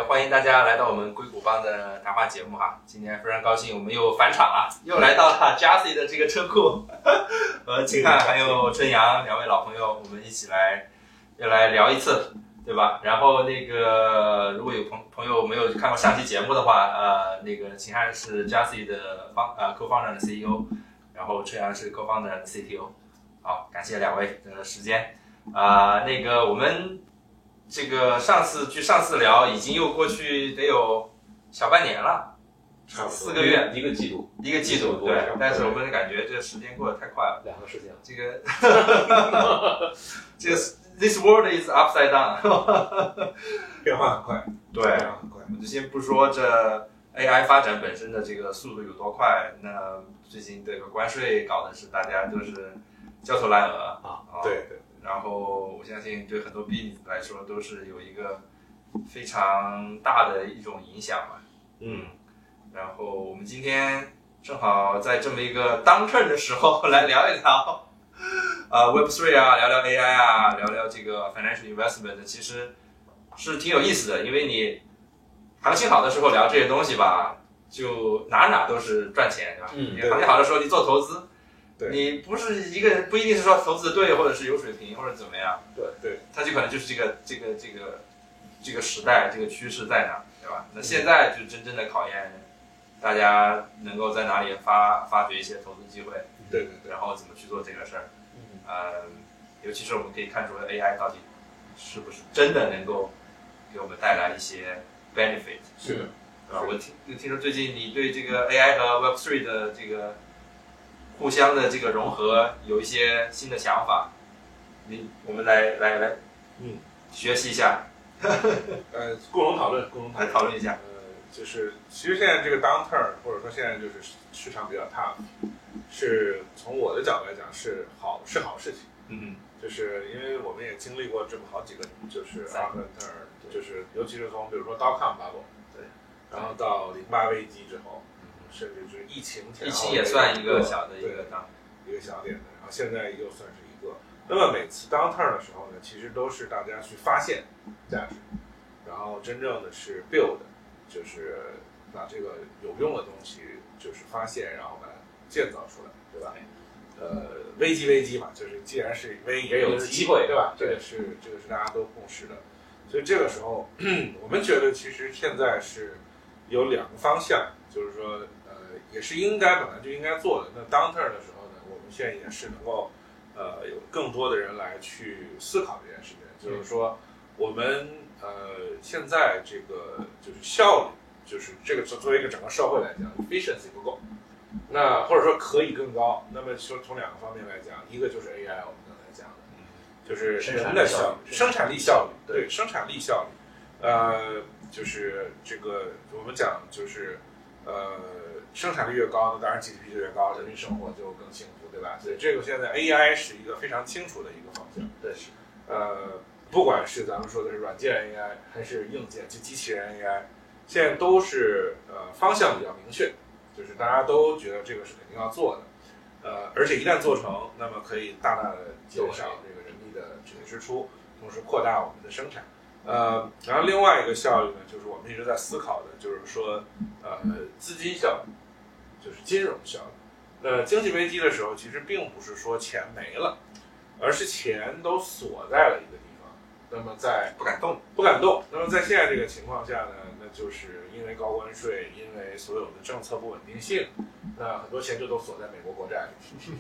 欢迎大家来到我们硅谷帮的谈话节目哈。今天非常高兴，我们又返场了，又来到了 Jassy 的这个车库，和金汉还有春阳两位老朋友，我们一起又来聊一次，对吧？然后如果有朋友没有看过上期节目的话，秦汉是 Jassy 的co-founder 的 CEO， 然后春阳是 co-founder 的 CTO。好，感谢两位的时间。我们上次聊已经又过去得有小半年了，差不多4个月，一个季度，对。但是我们感觉这个时间过得太快了， 2个事情。This world is upside down， 变化很快，对，很快。我们就先不说这 AI 发展本身的这个速度有多快，那最近这个关税搞的是大家都是焦头烂额啊，对。然后我相信对很多 business 来说都是有一个非常大的一种影响嘛。然后我们今天正好在这么一个 downturn 的时候来聊一聊Web3 啊，聊聊 AI 啊，聊聊这个 financial investment， 其实是挺有意思的，因为你行情好的时候聊这些东西吧，就哪都是赚钱，对吧？你行情好的时候你做投资，你不是一个人，不一定是说投资对，或者是有水平，或者怎么样。对，它就可能就是这个时代，这个趋势在哪，对吧？那现在就真正的考验大家能够在哪里发掘一些投资机会，对，然后怎么去做这个事儿。尤其是我们可以看出 AI 到底是不是真的能够给我们带来一些 benefit。是的，对吧？我听说最近你对这个 AI 和 Web3 的这个互相的这个融合有一些新的想法，我们来学习一下，共同讨论一下。就是其实现在这个 downturn， 或者说现在就是市场比较 tough， 是从我的角度来讲是好事情。就是因为我们也经历过这么好几个，就是 downturn， 就是尤其是从比如说 dot-com bubble， 对，然后到08危机之后，甚至是疫情前后，疫情也算一个小的一个小点的，然后现在又算是一个。那么每次 downturn 的时候呢，其实都是大家去发现价值，然后真正的是 build， 就是把这个有用的东西就是发现，然后把它建造出来，对吧？危机嘛，就是既然是危也有机会，对吧？这个是大家都共识的。所以这个时候，我们觉得其实现在是有2个方向，就是说也是本来就应该做的。那 downturn 的时候呢，我们现在也是能够有更多的人来去思考这件事情，就是说我们现在这个就是效率，就是这个作为一个整个社会来讲 efficiency 不够，那或者说可以更高。那么从2个方面来讲，一个就是 AI， 我们刚才讲的，就是人的效率，生产力效率，对，生产力效率，就是这个我们讲就是生产力越高，那当然 GDP 就越高，人民生活就更幸福，对吧？所以这个现在 AI 是一个非常清楚的一个方向。对，是。不管是咱们说的是软件 AI 还是硬件，就机器人 AI， 现在都是方向比较明确，就是大家都觉得这个是肯定要做的。而且一旦做成，那么可以大大的减少这个人力的这个支出，同时扩大我们的生产。然后另外一个效率呢，就是我们一直在思考的，就是说资金效率，就是金融效率。那经济危机的时候，其实并不是说钱没了，而是钱都锁在了一个地方，那么不敢动。那么在现在这个情况下呢，那就是因为高关税，因为所有的政策不稳定性，那很多钱就都锁在美国国债里。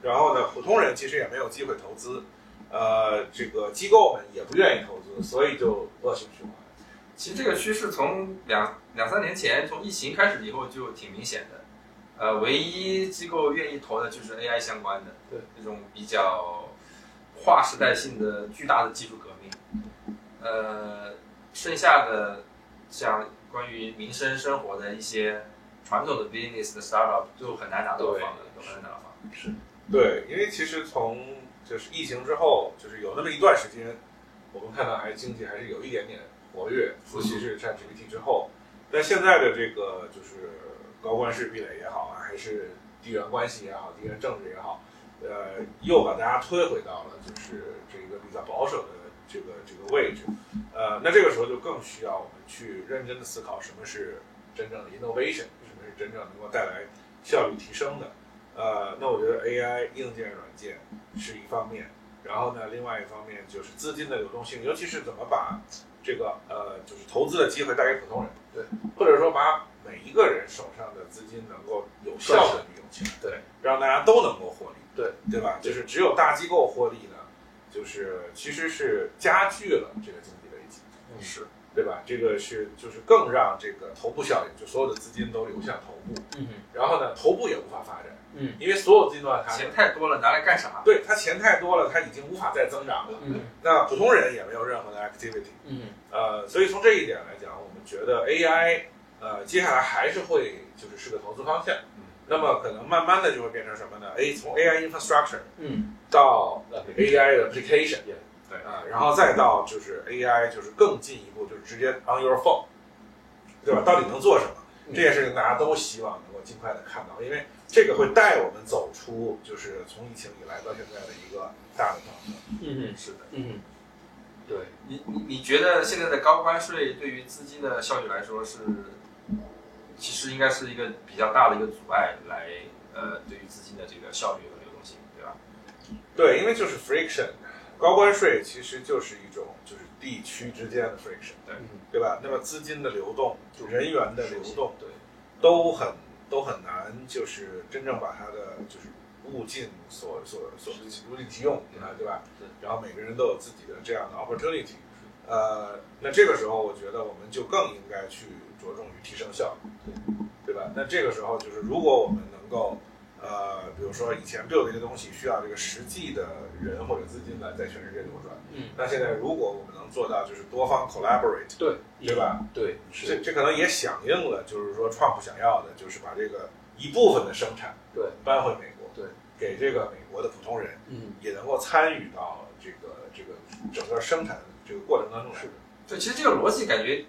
然后呢，普通人其实也没有机会投资，这个机构们也不愿意投资，所以就恶性循环。其实这个趋势从2-3年前，从疫情开始以后就挺明显的。唯一机构愿意投的就是 AI 相关的，对，这种比较划时代性的巨大的技术革命。剩下的像关于民生生活的一些传统的 business 的 startup 就很难拿到房的，是，对，因为其实从就是疫情之后，就是有那么一段时间，我们看到经济还是有一点点活跃，尤其是在 GPT 之后。但现在的这个就是高关税壁垒也好啊，还是地缘关系也好，地缘政治也好，又把大家推回到了就是这个比较保守的个位置。那这个时候就更需要我们去认真的思考什么是真正的 innovation， 什么是真正能够带来效率提升的。那我觉得 AI 硬件、软件是一方面，然后呢，另外一方面就是资金的流动性，尤其是怎么把这个就是投资的机会带给普通人，对，或者说把每一个人手上的资金能够有效的利用起来，对，让大家都能够获利，对吧？就是只有大机构获利呢，就是其实是加剧了这个经济危机，是。对吧？这个是就是更让这个头部效应，就所有的资金都流向头部，然后呢，头部也无法发展，因为所有资金都在它钱太多了，拿来干啥？对，它钱太多了，它已经无法再增长了，那普通人也没有任何的 activity，所以从这一点来讲，我们觉得 AI，接下来还是会是个投资方向，那么可能慢慢的就会变成什么呢？从 AI infrastructure，到 AI application。对然后再到就是 AI， 就是更进一步，就是直接 on your phone， 对吧？到底能做什么？这件事情大家都希望能够尽快的看到，因为这个会带我们走出就是从疫情以来到现在的一个大的转折。是的，对你觉得现在的高关税对于资金的效率来说是，其实应该是一个比较大的一个阻碍，来对于资金的这个效率和流动性，对吧？对，因为就是 friction。高关税其实就是一种就是地区之间的 friction， 对吧？那么资金的流动、人员的流动，对，都很难，就是真正把它的就是物尽所物尽其用，对吧？然后每个人都有自己的这样的 opportunity，那这个时候我觉得我们就更应该去着重于提升效率，对吧？那这个时候就是如果我们能够。比如说以前 build 一个东西需要这个实际的人或者资金来在全世界流转，那现在如果我们能做到就是多方 collaborate， 对吧？对，这可能也响应了，就是说 Trump 想要的，就是把这个一部分的生产搬回美国，给这个美国的普通人，也能够参与到这个整个生产的这个过程当中来。是的，对，其实这个逻辑感觉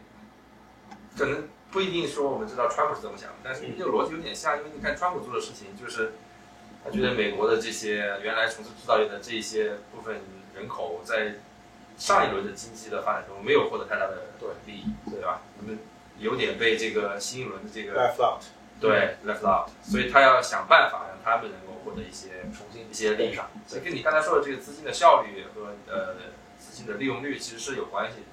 可能。不一定说我们知道川普是怎么想的，但是这个逻辑有点像，因为你看川普做的事情，就是他觉得美国的这些原来从事制造业的这些部分人口，在上一轮的经济的发展中没有获得太大的利益，对吧？他们有点被这个新一轮的这个 left out， 对 left out， 所以他要想办法让他们能够获得一些重新一些利益上。所以跟你刚才说的这个资金的效率和资金的利用率其实是有关系的，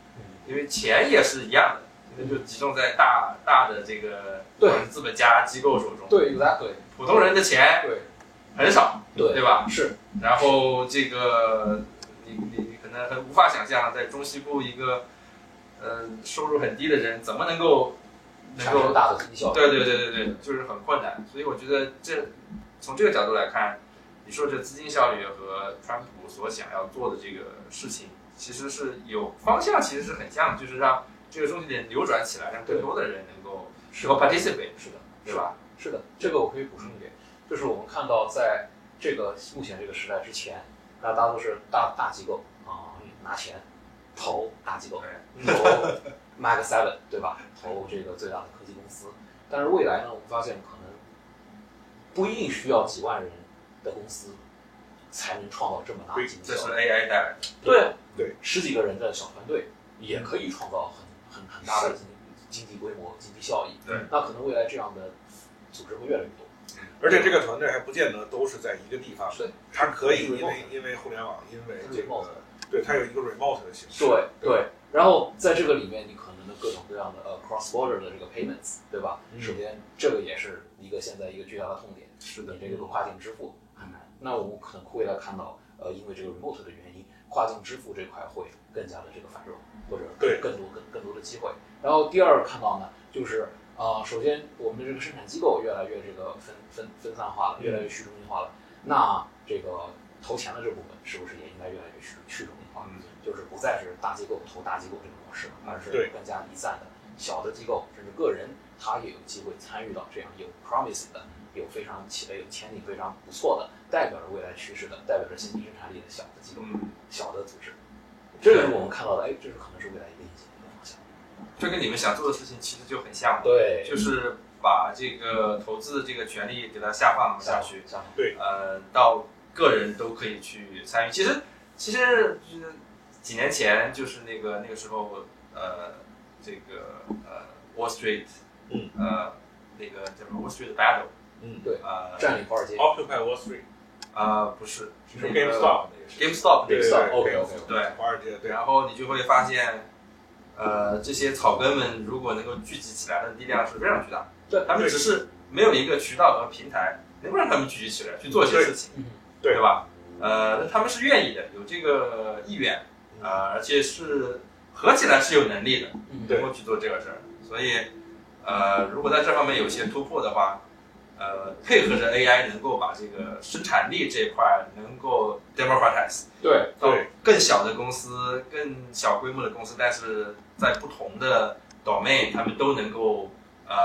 因为钱也是一样的。就集中在大的这个资本家机构手中，对，普通人的钱很少，对吧？是，然后这个你可能很无法想象，在中西部一个收入很低的人怎么能够大的经济效益？对，就是很困难。所以我觉得从这个角度来看，你说这资金效率和川普所想要做的这个事情，其实是有方向，其实是很像，就是让这个东西得流转起来，让更多的人能够participate， 是的，对吧？是的，这个我可以补充一点，就是我们看到在这个目前这个时代之前，大家都是大机构拿钱投大机构，投 Mag 7， 对吧？投这个最大的科技公司。但是未来呢，我们发现可能不一定需要几万人的公司才能创造这么大的经济效益。这是 AI 带来的。对，十几个人的小团队也可以创造很大的经济规模、经济效益。对，那可能未来这样的组织会越来越多。而且这个团队还不见得都是在一个地方，对，它可以因为互联网，因为这个，对，它有一个 remote 的形式。对。然后在这个里面，你可能的各种各样的cross border 的这个 payments， 对吧？首先，这个也是现在一个巨大的痛点。是的，你这个跨境支付很难。那我们可能未来看到，因为这个 remote 的原因，跨境支付这块会更加的这个繁荣，或者更多的机会。然后第二看到呢，就是首先我们的这个生产机构越来越这个分散化了，越来越去中心化了。那这个投钱的这部分是不是也应该越来越去中心化？就是不再是大机构投大机构这个模式了，而是更加离散的小的机构，甚至个人，他也有机会参与到这样有 promising 的、有前景非常不错的、代表着未来趋势的、代表着先进生产力的小的机构、小的组织。这个是我们看到的，这是可能是未来一个引进的方向。这跟你们想做的事情其实就很像，对，就是把这个投资的这个权利给它下放下去，对，到个人都可以去参与。其实几年前就是那个时候这个Wall Street， 那个叫什么 Wall Street Battle， 对，占领华尔街 ，Occupy Wall Street， 不是，是 GameStop 那个是 GameStop 那个 OK， 对，华尔街，对，然后你就会发现，这些草根们如果能够聚集起来的力量是非常巨大，对，他们只是没有一个渠道和平台能够让他们聚集起来去做一些事情，对吧？他们是愿意的，有这个意愿，而且是合起来是有能力的，能够去做这个事儿。所以，如果在这方面有些突破的话，配合着 AI 能够把这个生产力这一块能够 democratize， 对，到更小的公司、更小规模的公司，但是在不同的 domain， 他们都能够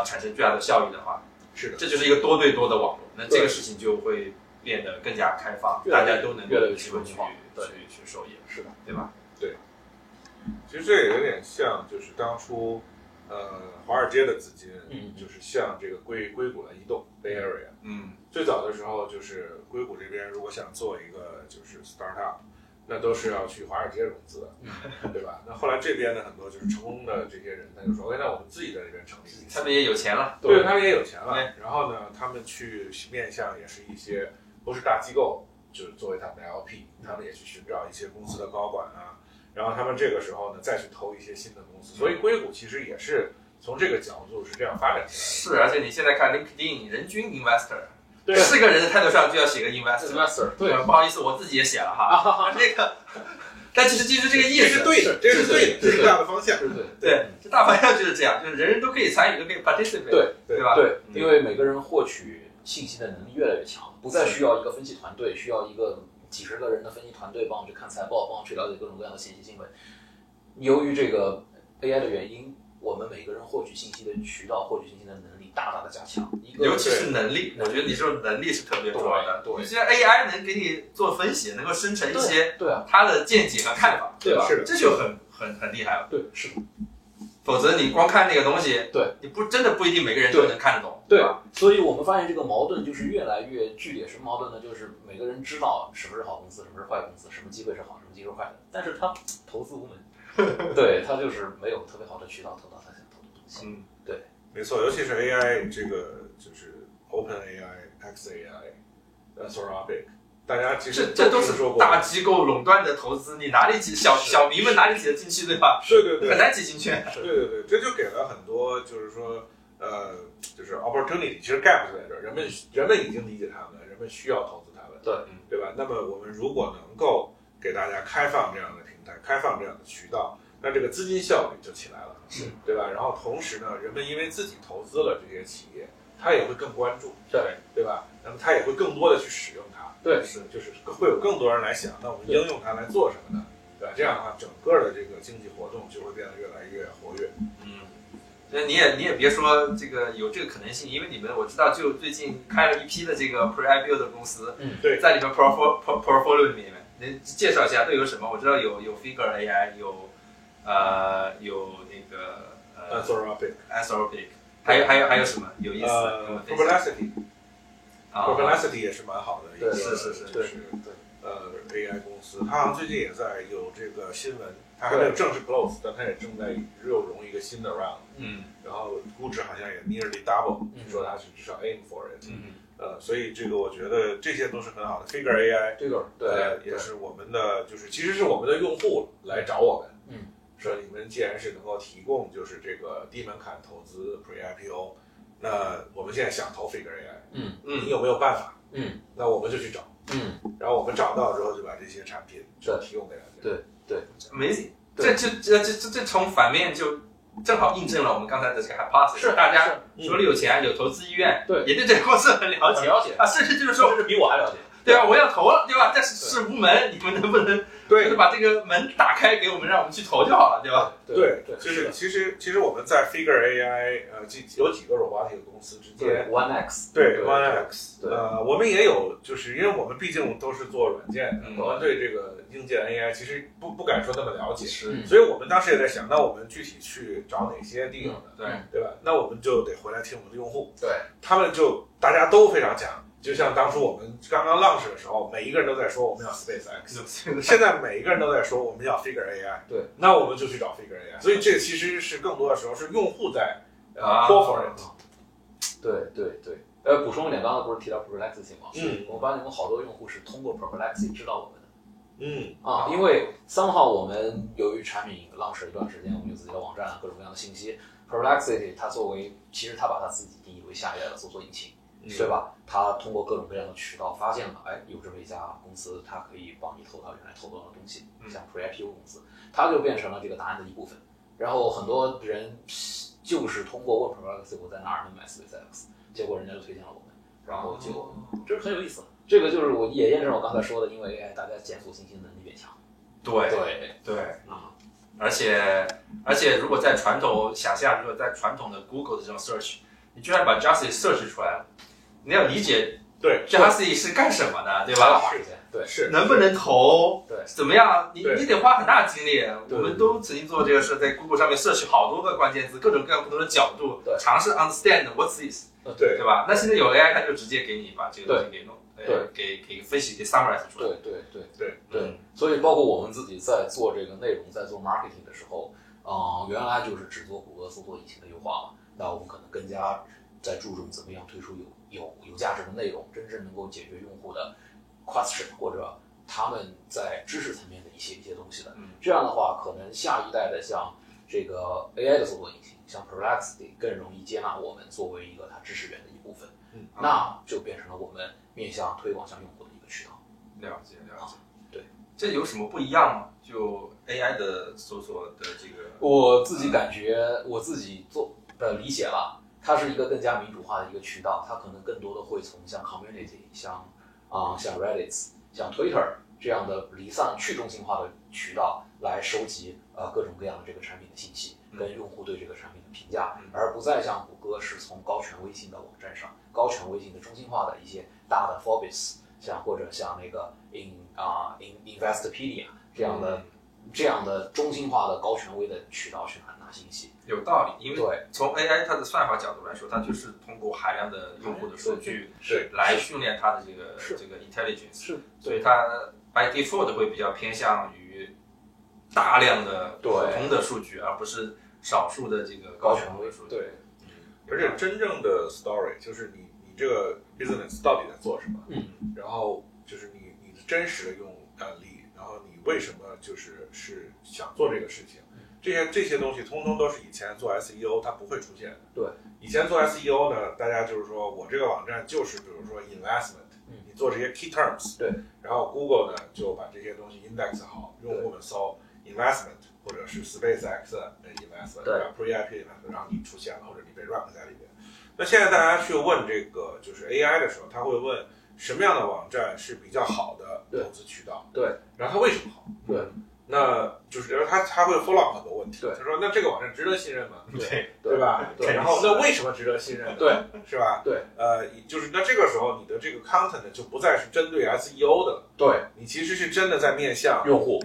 产生巨大的效益的话，是的，这就是一个多对多的网络。那这个事情就会变得更加开放，大家都能够有机会去受益，是的，对吧？对。其实这也有点像，就是当初华尔街的资金，就是向这个硅谷来移动 Bay Area。最早的时候就是硅谷这边如果想做一个就是 startup， 那都是要去华尔街融资的，对吧？那后来这边的很多就是成功的这些人，他就说，那我们自己在这边成立，他们也有钱了，对，他们也有钱了。然后呢，他们去面向也是一些不是大机构，就是作为他们的 LP， 他们也去寻找一些公司的高管啊。然后他们这个时候呢，再去投一些新的公司，所以硅谷其实也是从这个角度是这样发展起来的。是，而且你现在看 LinkedIn 人均 investor， 对，4个人的 title 上就要写个 investor， 对，不好意思，我自己也写了哈，这个，但其实就是这个意思，这是对的，这是对的，这是大的方向，对，这大方向就是这样，就是人人都可以参与，都可以 participate， 对吧？对，因为每个人获取信息的能力越来越强，不再需要一个分析团队，需要一个几十个人的分析团队帮我去看财报，帮我去了解各种各样的信息新闻。由于这个 AI 的原因，我们每个人获取信息的渠道、获取信息的能力大大的加强。尤其是能力，我觉得你说能力是特别重要的。对，现在 AI 能给你做分析，能够生成一些他的见解和看法，对吧？是的，这就很厉害了。对，是的。否则你光看那个东西，对，你真的不一定每个人都能看得懂，对吧？所以我们发现这个矛盾就是越来越剧烈。什么矛盾呢？就是每个人知道什么是好公司，什么是坏公司，什么机会是好，什么机会是坏的，但是他投资无门。对，他就是没有特别好的渠道投到他想投的东西。对，没错，尤其是 AI 这个就是 OpenAI、xAI、Anthropic， 大家其实这都是大机构垄断的投资，你哪里挤小民们哪里挤得进去，对吧？对，很难挤进去。对，这就给了很多就是说就是 opportunity， 其实 gap 在这儿，人们已经理解他们，人们需要投资他们，对吧？那么我们如果能够给大家开放这样的平台，开放这样的渠道，那这个资金效率就起来了，对吧？然后同时呢，人们因为自己投资了这些企业，他也会更关注，对吧？那么他也会更多的去使用它，就是会有更多人来想，那我们应用它来做什么呢？对吧？这样的话，整个的这个经济活动就会变得越来越活跃。所以你也别说这个有这个可能性，因为你们我知道就最近开了一批的这个 pre-IPO 的公司，对，在你们 portfolio 里面，您介绍一下都有什么？我知道有 Figure AI， 有那个Anthropic， 还有什么有意思的？Perplexity 也是蛮好的一个，是AI 公司，它好像最近也在有这个新闻，它还没有正式 close， 但它也正在又融一个新的 round，然后估值好像也 nearly double， 说它是至少 aim for it，所以这个我觉得这些都是很好的。Figure AI， 这个也是我们的，就是其实是我们的用户来找我们，说你们既然是能够提供就是这个低门槛投资 pre-IPO， 那我们现在想投 Figure AI， 你有没有办法？那我们就去找。然后我们找到之后就把这些产品就提供给大家。对 ，amazing。这从反面就正好印证了我们刚才的这个 hypothesis， 是大家手里有钱，有投资意愿，也对这个公司很了解啊，甚至就是说，甚至比我还了解。对吧？我要投了，对吧？但是无门，你们能不能就是把这个门打开给我们，让我们去投就好了，对吧？对，就是其实我们在 Figure AI 有几个 robotic 公司之间 ，OneX， 对 OneX， 我们也有，就是因为我们毕竟都是做软件的，我们对这个硬件 AI 其实不敢说那么了解，所以我们当时也在想，那我们具体去找哪些地方呢？对吧？那我们就得回来听我们的用户，他们就大家都非常讲。就像当初我们刚刚 launch 的时候，每一个人都在说我们要 SpaceX， 现在每一个人都在说我们要 Figure AI， 对，那我们就去找 Figure AI， 所以这其实是更多的时候是用户在call for it。对，补充一点，刚刚不是提到 Perplexity 吗？我发现有好多用户是通过 Perplexity 知道我们的。因为3号我们由于产品 launch 一段时间，我们有自己的网站，各种各样的信息。Perplexity 它作为，其实它把它自己定义为下一代的搜索引擎，对吧？它通过各种各样的渠道发现了，有这么一家公司，它可以帮你投到原来投到的东西，像 Pre-IPO 公司，它就变成了这个答案的一部分。然后很多人就是通过问 Perplexity 我在哪儿能买 SpaceX， 结果人家就推荐了我们，然后结果这很有意思。这个就是我也验证了我刚才说的，因为 AI 大家检索信息能力变强。对，而且如果在传统想象，如果在传统的 Google 的这种 search， 你居然把 Just search 出来了，你要理解对 Just 是干什么的，对吧？是能不能投？对，怎么样？你得花很大精力。我们都曾经做这个事，在 Google 上面 search 好多个关键字，各种各样不同的角度，尝试 understand what's this， 对吧？那现在有 AI， 它就直接给你把这个东西给弄。给分析，给 summarize 出来。对，所以包括我们自己在做这个内容，在做 marketing 的时候，原来就是只做谷歌搜索引擎的优化嘛，那我们可能更加在注重怎么样推出有价值的内容，真正能够解决用户的 question 或者他们在知识层面的一些东西的。这样的话，可能下一代的像这个 AI 的搜索引擎，像 Perplexity 更容易接纳我们作为一个它知识源的一部分。那就变成了我们面向推广向用户的一个渠道。了解。对，这有什么不一样吗？就 AI 的搜索的这个，我自己感觉，我自己做的理解了，它是一个更加民主化的一个渠道，它可能更多的会从像 community， 像 Reddit， 像 Twitter 这样的离散去中心化的渠道来收集各种各样的这个产品的信息，跟用户对这个产品的评价，而不再像谷歌是从高权威性的网站上、高权威性的中心化的一些大的 Forbes， 或者像那个 Investopedia 这样的中心化的高权威的渠道去拿信息。有道理，因为从 AI 它的算法角度来说，它就是通过海量的用户的数据来训练它的这个 intelligence， 所以它 by default 会比较偏向于大量的普通的数据，而不是少数的这个高权威数据。对，而且真正的 story 就是你这个 business 到底在做什么，然后就是你的真实的用案例，然后你为什么是想做这个事情，这些东西通通都是以前做 SEO 它不会出现的。对，以前做 SEO 呢，大家就是说我这个网站就是比如说 investment，你做这些 key terms， 对，然后 Google 呢就把这些东西 index 好，用户们搜 investment 或者是 SpaceX 的 investment， 对 pre-IPO investment， 然后你出现了或者你被 rank 在里面。那现在大家去问这个就是 AI 的时候，他会问什么样的网站是比较好的投资渠道？对，然后它为什么好？对，那就是他会 follow up 很多问题。对，他说那这个网站值得信任吗？对吧？对，然后那为什么值得信任？对，是吧？对，就是那这个时候你的这个 content 就不再是针对 SEO 的了，对，你其实是真的在面向用户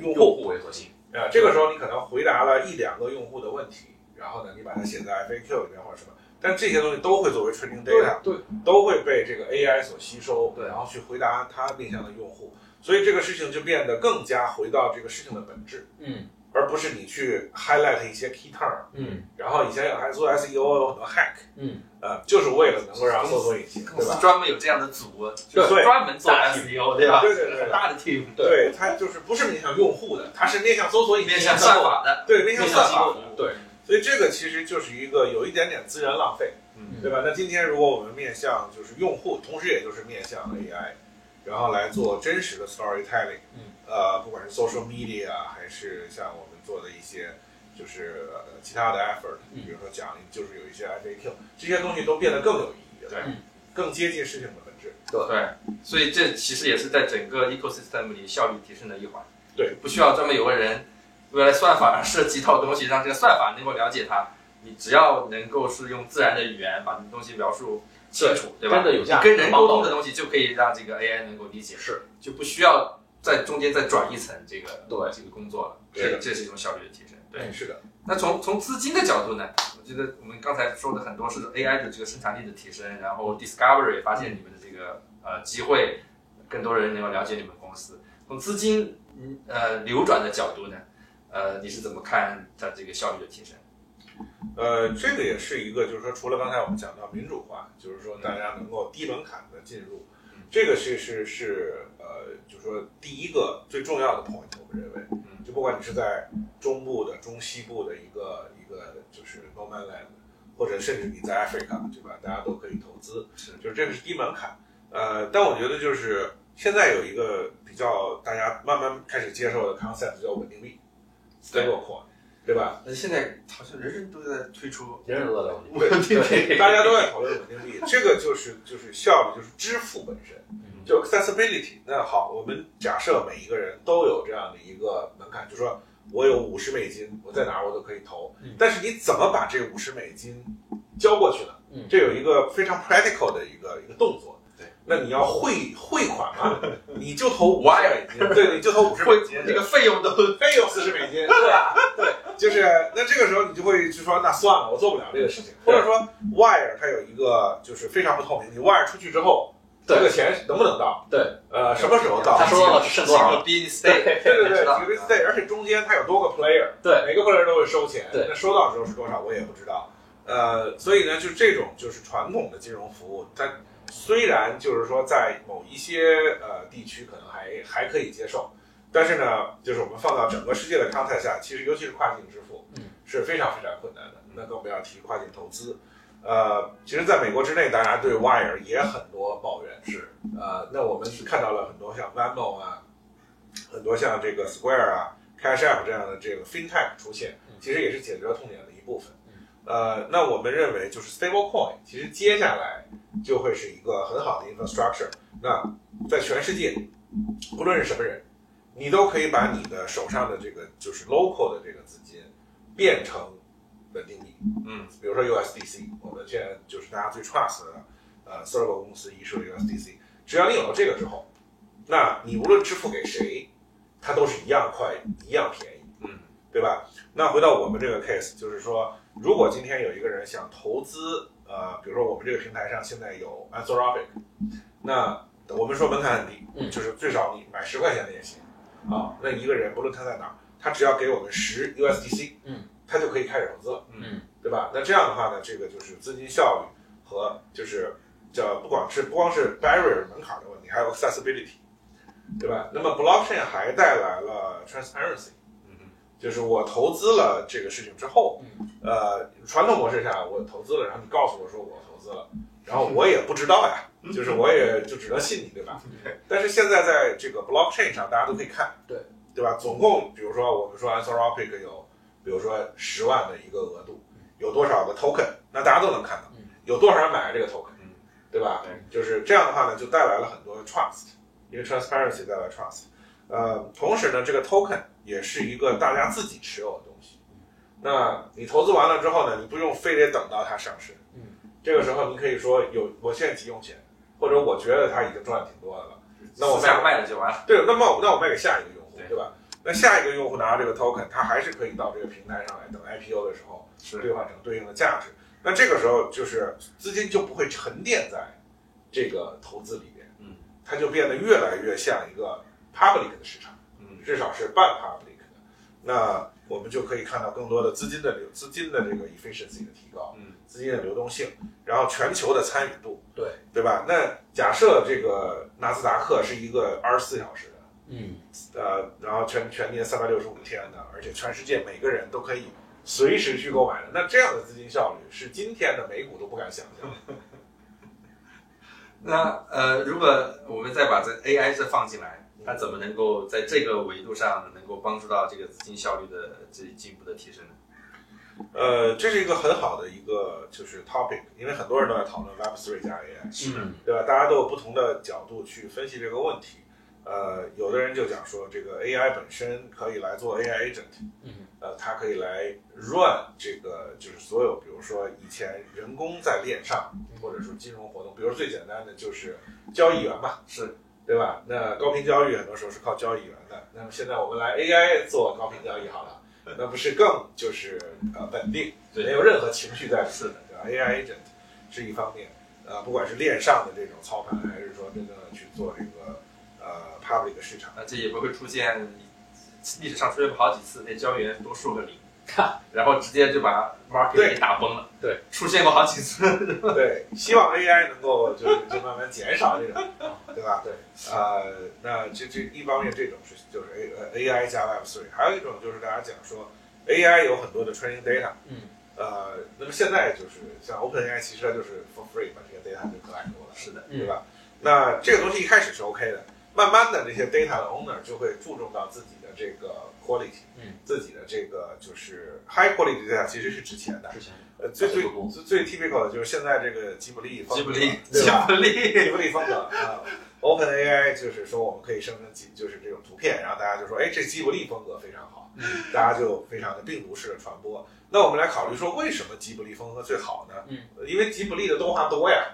为核心。这个时候你可能回答了1-2个用户的问题，然后呢，你把它写在 FAQ 里面或者什么，但这些东西都会作为 training data， 对，都会被这个 AI 所吸收，对，然后去回答它面向的用户，所以这个事情就变得更加回到这个事情的本质，而不是你去 highlight 一些 key term， 然后以前还做 SEO 有很多 hack，就是为了能够让搜索引擎，对吧？专门有这样的组，就是专门做 SEO， 对吧？对，大的 team， 对，它就是不是面向用户的，它是面向搜索引擎、面向算法的，对，面向算法的，对。所以这个其实就是一个有一点点资源浪费，对吧？那今天如果我们面向就是用户，同时也就是面向 AI， 然后来做真实的 storytelling，不管是 social media 还是像我们做的一些就是其他的 effort，比如说讲就是有一些 FAQ， 这些东西都变得更有意义了，对，更接近事情的本质。对，所以这其实也是在整个 ecosystem 里效率提升的一环。对，不需要专门有个人为了算法而设计一套东西，让这个算法能够了解它。你只要能够是用自然的语言把东西描述清楚，对吧？真的有价值，跟人沟通的东西就可以让这个 AI 能够理解，是就不需要在中间再转一层这个工作了。这是一种效率的提升。对，是的。那从资金的角度呢？我觉得我们刚才说的很多是 AI 的这个生产力的提升，然后 Discovery 发现你们的这个机会，更多人能够了解你们公司。从资金流转的角度呢，你是怎么看它这个效率的提升？这个也是一个，就是说，除了刚才我们讲到民主化，就是说大家能够低门槛的进入，这个是就是说第一个最重要的 point， 我们认为，就不管你是在中部的、中西部的一个就是 no man land， 或者甚至你在 Africa， 对吧？大家都可以投资，就是这个是低门槛。但我觉得就是现在有一个比较大家慢慢开始接受的 concept 叫稳定币 ，stablecoin。对吧？那现在好像人人都在推出，人人都在稳定币，大家都在讨论稳定币。这个就是效率，就是支付本身，就 accessibility。那好，我们假设每一个人都有这样的一个门槛，就说我有50美金，我在哪儿我都可以投。但是你怎么把这50美金交过去呢？这有一个非常 practical 的一个动作。那你要汇款嘛，你就投50美金，对，你就投50美金，这个费用40美金，对吧？对，就是那这个时候你就会就说，那算了，我做不了这个事情，或者说 wire 它有一个就是非常不透明，你 wire 出去之后，这个钱能不能到？对，什么时候到？他说了剩多少？对，几个 stake， 而且中间它有多个 player， 对，每个 player 都会收钱，对，那收到之后是多少我也不知道。所以呢，就这种就是传统的金融服务，它虽然就是说在某一些地区可能还可以接受，但是呢，就是我们放到整个世界的 context 下，其实尤其是跨境支付，是非常非常困难的。那更不要提跨境投资。其实在美国之内，大家对 Wire 也很多抱怨，那我们看到了很多像 Venmo 啊，很多像这个 Square 啊、Cash App 这样的这个 FinTech 出现，其实也是解决了痛点的一部分。那我们认为就是 Stablecoin， 其实接下来就会是一个很好的 infrastructure。那在全世界，不论是什么人，你都可以把你的手上的这个就是 local 的这个资金变成稳定币。比如说 USDC， 我们现在就是大家最 trust 的Circle 公司issue USDC， 只要你有了这个之后，那你无论支付给谁，它都是一样快、一样便宜，对吧？那回到我们这个 case， 就是说，如果今天有一个人想投资，比如说我们这个平台上现在有 Anthropic， 那我们说门槛很低，就是最少你买10块钱的也行啊。那一个人不论他在哪儿，他只要给我们10 USDC，他就可以开始投资了，对吧？那这样的话呢，这个就是资金效率和就是叫不光是 barrier 门槛的问题，还有 accessibility， 对吧？那么 blockchain 还带来了 transparency。就是我投资了这个事情之后，传统模式下我投资了，然后你告诉我说我投资了，然后我也不知道呀，就是我也就只能信你，对吧？但是现在在这个 blockchain 上，大家都可以看，对吧？总共比如说我们说 Anthropic 有，比如说10万的一个额度，有多少个 token， 那大家都能看到，有多少人买了这个 token，对吧？就是这样的话呢，就带来了很多 trust， 因为 transparency 带来 trust。同时呢，这个 token 也是一个大家自己持有的东西。那你投资完了之后呢，你不用非得等到它上市。这个时候你可以说我现在急用钱，或者我觉得它已经赚挺多的了，那我卖了就完了。对，那我卖给下一个用户，对吧？那下一个用户拿到这个 token， 他还是可以到这个平台上来等 IPO 的时候兑换成对应的价值。那这个时候就是资金就不会沉淀在这个投资里面，它就变得越来越像一个 public 的市场，至少是半 public 的。那我们就可以看到更多的资金的这个 efficiency 的提高，资金的流动性，然后全球的参与度，对吧？那假设这个纳斯达克是一个24小时的，然后全年365天的，而且全世界每个人都可以随时去购买的，那这样的资金效率是今天的美股都不敢想象的。那如果我们再把这 AI 这放进来，它怎么能够在这个维度上能够帮助到这个资金效率的这进一步的提升呢？这是一个很好的一个就是 topic， 因为很多人都在讨论 Web3 加 AI，对吧？大家都有不同的角度去分析这个问题。有的人就讲说，这个 AI 本身可以来做 AI agent，它可以来 run 这个就是所有，比如说以前人工在链上，或者说金融活动，比如最简单的就是交易员吧，对吧？那高频交易很多时候是靠交易员的，那么现在我们来 AI 做高频交易好了，那不是更就是稳定，没有任何情绪在里面的，对吧？AI agent 是一方面。不管是链上的这种操盘，还是说真正的去做这个public 市场，这也不会出现历史上出现过好几次那交易员多数个零，然后直接就把 market 给打崩了。对，出现过好几次。对，希望 AI 能够就慢慢减少这种，对吧？对，那这一方面这种就是 AI 加 Web3，还有一种就是大家讲说 AI 有很多的 training data，那么现在就是像 OpenAI 其实它就是 for free 把这个 data 就collect多了，是的，对吧？那这个东西一开始是 OK 的，慢慢的这些 data 的 owner 就会注重到自己的这个 quality，自己的这个就是 high quality data 其实是值钱的。最 typical 的就是现在这个吉卜力风格，吉卜力风格OpenAI 就是说我们可以生成就是这种图片，然后大家就说，哎，这吉卜力风格非常好，大家就非常的病毒式的传播。那我们来考虑说，为什么吉卜力风格最好呢？因为吉卜力的动画多呀，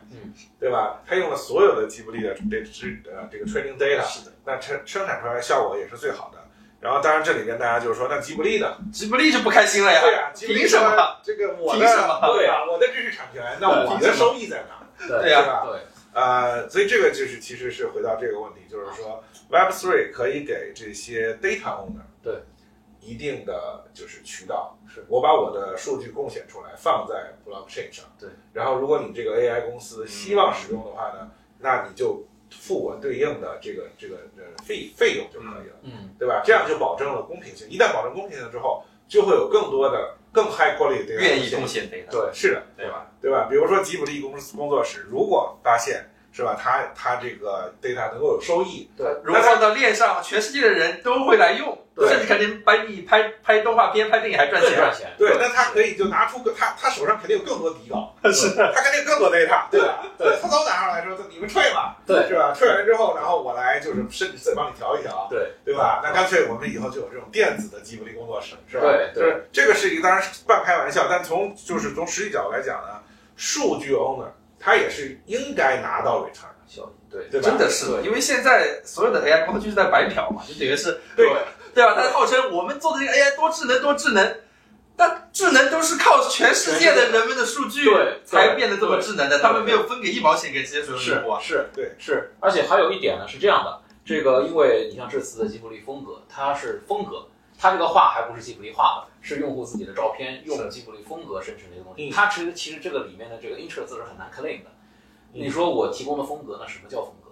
对吧？它用了所有的吉卜力的这个 training data， 是的，那生产出来的效果也是最好的。然后当然这里边大家就是说，那吉卜力呢？吉卜力就不开心了呀。对呀，凭什么？这个我的凭什么？对呀，我的知识产权，那我的收益在哪？对呀，吧？对。所以这个就是其实是回到这个问题，就是说 Web3 可以给这些 data owner 对一定的就是渠道，是我把我的数据贡献出来放在 blockchain 上，对。然后如果你这个 AI 公司希望使用的话呢，那你就付我对应的这个费用就可以了，对吧？这样就保证了公平性。一旦保证公平性之后，就会有更多的更 high quality 的愿意贡献 data， 对，是的，对吧？比如说吉卜力工作室，如果发现是吧，他这个 data 能够有收益，对，如果放到链上，全世界的人都会来用，甚至肯定把你拍动画片、拍电影还赚钱。对，那他可以就拿出他手上肯定有更多底稿，是，他肯定有更多 data， 对吧？对，他都拿上来说，你们trade吧，对，是吧？trade完之后，然后我来就是甚至再帮你调一调，对吧？那干脆我们以后就有这种电子的吉卜力工作室，是吧？对，就是这个是一个当然是半开玩笑，但从实际角度来讲呢，数据 owner 他也是应该拿到 return 的效益，对，吧？真的是，因为现在所有的 AI 公司就是在白嫖嘛，就等于是对吧？他号称我们做的这个 AI 多智能，但智能都是靠全世界的人们的数据才变得这么智能的，他们没有分给1毛钱给这些所有用户啊。是，而且还有一点呢是这样的，这个因为你像这次的吉卜力风格，它是风格，它这个画还不是吉卜力画的，是用户自己的照片用吉卜力风格生成的一个东西。它其实这个里面的这个 interest 是很难 claim 的。你说我提供的风格，那什么叫风格？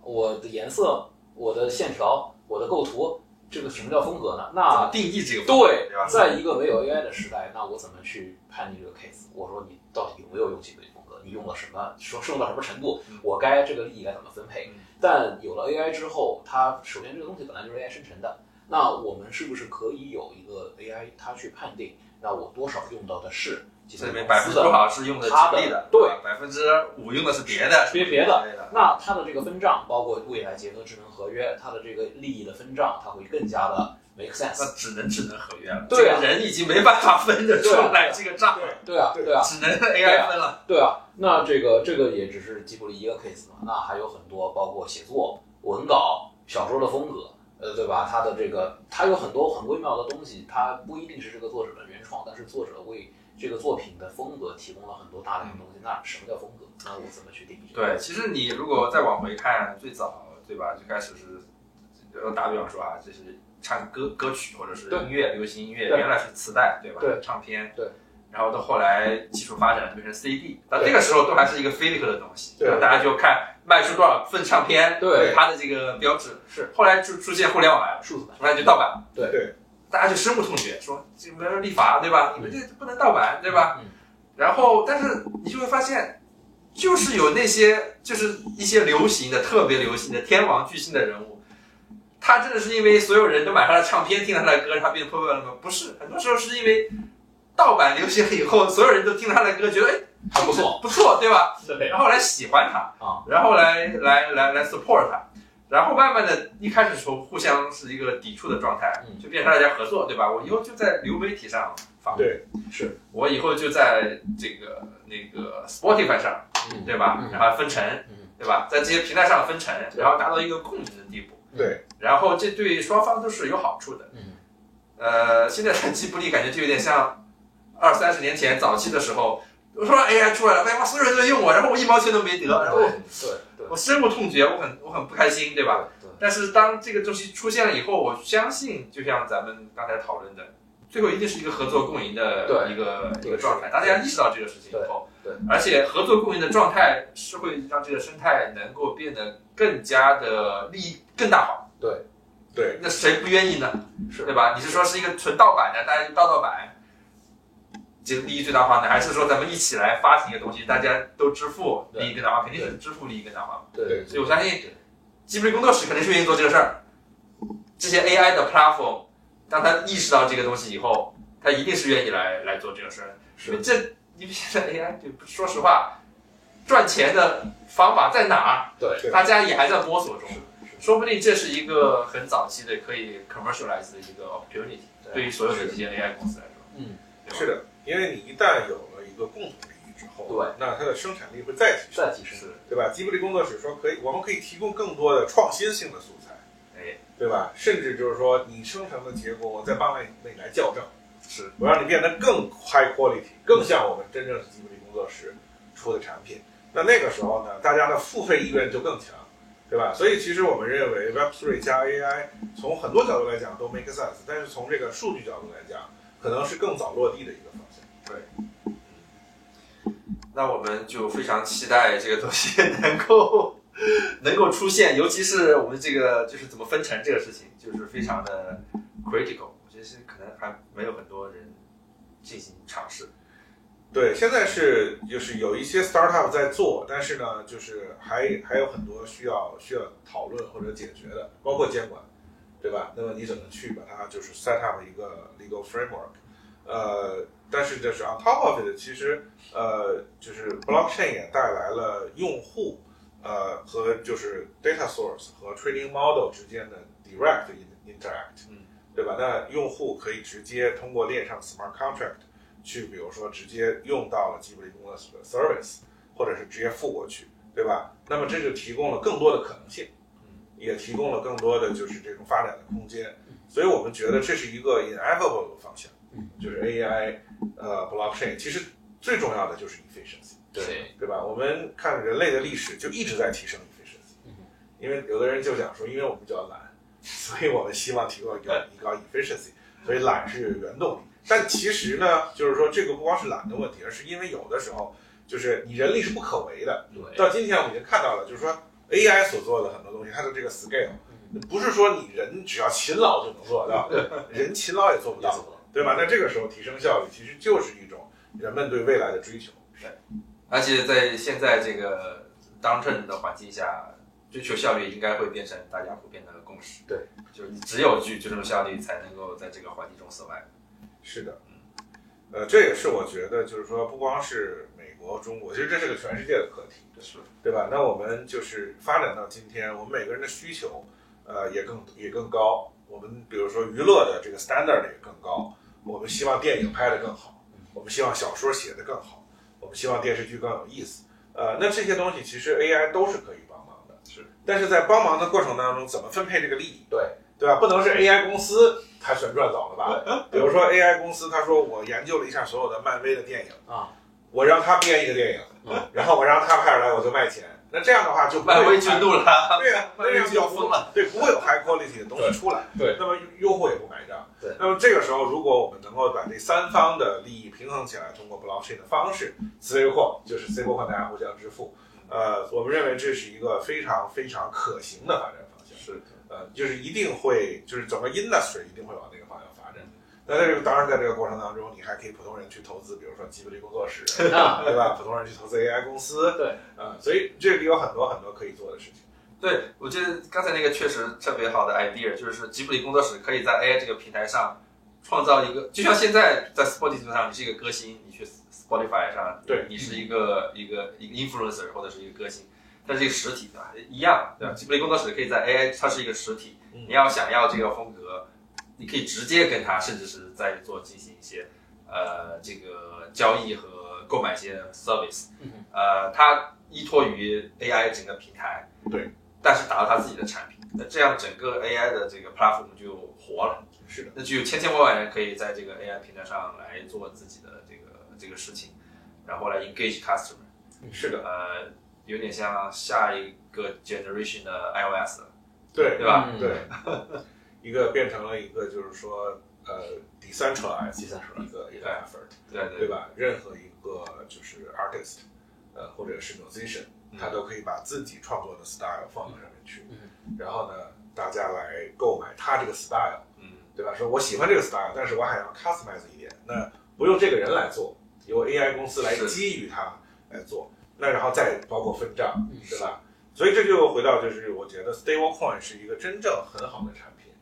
我的颜色、我的线条、我的构图，这个什么叫风格呢？那怎么定义这个风格？对，在一个没有 AI 的时代，那我怎么去判定这个 case？ 我说你到底有没有用吉卜力风格？你用了什么？说用到什么程度？我该这个利益该怎么分配？但有了 AI 之后，它首先这个东西本来就是 AI 生成的，那我们是不是可以有一个 AI 它去判定，那我多少用到的是这里面%多少是用的吉卜力的，对，5%用的是别的，别的。那它的这个分账，包括未来结合智能合约，它的这个利益的分账，它会更加的 make sense。那只能智能合约了，对啊，这个人已经没办法分得出来这个账了，对啊，只能 AI 分了，对啊。那这个也只是吉卜力一个 case 嘛，那还有很多，包括写作、文稿、小说的风格。对吧？它的这个，它有很多很微妙的东西，它不一定是这个作者的原创，但是作者为这个作品的风格提供了很多大量的东西。那什么叫风格？那我怎么去定义？对，其实你如果再往回看，最早对吧，最开始是打比方说啊，就是唱歌曲或者是音乐，流行音乐，原来是磁带对吧？对，唱片对。然后到后来技术发展就变成 CD， 但这个时候都还是一个 physical 的东西，对，大家就看卖出多少份唱片，对它的这个标志。是，后来就出现互联网了，数字版，后来就盗版，对，大家就深恶痛绝，说这没人立法，对吧？你们这不能盗版，对吧？然后，但是你就会发现，就是有那些就是一些流行的、特别流行的天王巨星的人物，他真的是因为所有人都买他的唱片，听了他的歌，他变得破败了吗？不是，很多时候是因为盗版流行了以后，所有人都听了他的歌，觉得还不错，对吧？对，然后来喜欢他啊，然后来 support 他，然后慢慢的，一开始时候互相是一个抵触的状态，就变成大家合作，对吧？我以后就在流媒体上发布，对，是我以后就在这个Spotify 上，对吧？然后分成，对吧？在这些平台上分成，然后达到一个共赢的地步，对，然后这对双方都是有好处的，现在的吉卜力感觉就有点像20-30年前早期的时候，我说 AI 出来了，哎妈，所有人都在用我，然后我1毛钱都没得，然后我深恶痛绝，我很不开心，对吧？但是当这个东西出现了以后，我相信就像咱们刚才讨论的，最后一定是一个合作共赢的一个状态。大家意识到这个事情以后，而且合作共赢的状态是会让这个生态能够变得更加的利益更大化。对，那谁不愿意呢？对吧？你是说是一个纯盗版的，大家就盗版，这个利益最大化呢，还是说咱们一起来发行一个东西，大家都支付，利益更大化？肯定是支付利益更大化。对，所以我相信吉卜力工作室肯定是愿意做这个事儿。这些 AI 的 platform， 当他意识到这个东西以后，他一定是愿意来做这个事儿。因为因为现在 AI 就说实话，赚钱的方法在哪儿？对，大家也还在摸索中。说不定这是一个很早期的可以 commercialize 的一个 opportunity， 对于所有的这些 AI 公司来说。是的，因为你一旦有了一个共同利益之后，那它的生产力会再提升，对吧？吉卜力工作室说我们可以提供更多的创新性的素材，对吧？甚至就是说你生成的结果，我再帮你来校正，我让你变得更 high quality， 更像我们真正的吉卜力工作室出的产品。那个时候呢，大家的付费意愿就更强。对吧？所以其实我们认为 Web3 加 AI 从很多角度来讲都 make sense， 但是从这个数据角度来讲，可能是更早落地的一个方向。对，那我们就非常期待这个东西能够出现，尤其是我们这个就是怎么分成这个事情，就是非常的 critical。我觉得是可能还没有很多人进行尝试。对，现在就是有一些 startup 在做，但是呢，就是还有很多需要讨论或者解决的，包括监管，对吧？那么你怎么去把它就是 set up 一个 legal framework？但是就是 on top of it， 其实就是 blockchain 也带来了用户和就是 data source 和 trading model 之间的 direct interact，对吧？那用户可以直接通过链上 smart contract。去比如说直接用到了吉卜力工作室的 service， 或者是直接付过去，对吧？那么这就提供了更多的可能性，也提供了更多的就是这种发展的空间。所以我们觉得这是一个 inevitable 的方向，就是 AI blockchain 其实最重要的就是 efficiency， 对吧？我们看人类的历史就一直在提升 efficiency， 因为有的人就讲说，因为我们比较懒，所以我们希望提高一高 efficiency， 所以懒是原动力。但其实呢，就是说这个不光是懒的问题，而是因为有的时候就是你人力是不可为的。到今天我们已经看到了，就是说 AI 所做的很多东西，它的这个 scale， 不是说你人只要勤劳就能做到，人勤劳也做不到，对吧？那这个时候提升效率，其实就是一种人们对未来的追求。对，而且在现在这个当政的环境下，追求效率应该会变成大家普遍的共识。对，就是你只有去追求效率，才能够在这个环境中 survive。是的，这也是我觉得，就是说，不光是美国、中国，其实这是个全世界的课题，对吧？那我们就是发展到今天，我们每个人的需求，也更高。我们比如说娱乐的这个 standard 也更高，我们希望电影拍得更好，我们希望小说写得更好，我们希望电视剧更有意思。那这些东西其实 AI 都是可以帮忙的，但是在帮忙的过程当中，怎么分配这个利益？对吧？不能是 AI 公司他旋转走了吧？比如说 AI 公司，他说我研究了一下所有的漫威的电影我让他编一个电影，然后我让他拍出来，我就卖钱。那这样的话就漫威进度了，对呀，那样就疯了，对，不会有 high quality 的东西出来，对，那么用户也不买账，对。那么这个时候，如果我们能够把这三方的利益平衡起来，通过 blockchain 的方式，此为货就是 stable 大家互相支付，我们认为这是一个非常非常可行的发展方向，就是一定会，就是整个 industry 一定会往那个方向发展。那这个当然在这个过程当中，你还可以普通人去投资，比如说吉卜力工作室，对吧？普通人去投资 AI 公司，对，所以这里有很多很多可以做的事情。对，我觉得刚才那个确实特别好的 idea， 就是吉卜力工作室可以在 AI 这个平台上创造一个，就像现在在 Spotify 上你是一个歌星，你去 Spotify 上，对，你是一个 influencer 或者是一个歌星。但是这个实体的一样，对吧？吉卜力工作室可以在 AI， 它是一个实体，你要想要这个风格，你可以直接跟它，甚至是在进行一些这个交易和购买一些 service，它依托于 AI 整个平台，对，但是打造它自己的产品，那这样整个 AI 的这个 platform 就活了，是的，那就有千千万万人可以在这个 AI 平台上来做自己的这个事情。然后来 engage customer。是的，有点像下一个 generation 的 iOS 了，对吧？对，一个变成了一个就是说decentralized 一个 effort， 对吧？任何一个就是 artist， 或者是 musician， 他都可以把自己创作的 style 放到上面去，然后呢，大家来购买他这个 style， 对吧？说我喜欢这个 style， 但是我还要 customize 一点，那不用这个人来做，由 AI 公司来基于他来做，那然后再包括分账，对吧？所以这就回到就是我觉得 stablecoin 是一个真正很好的产品。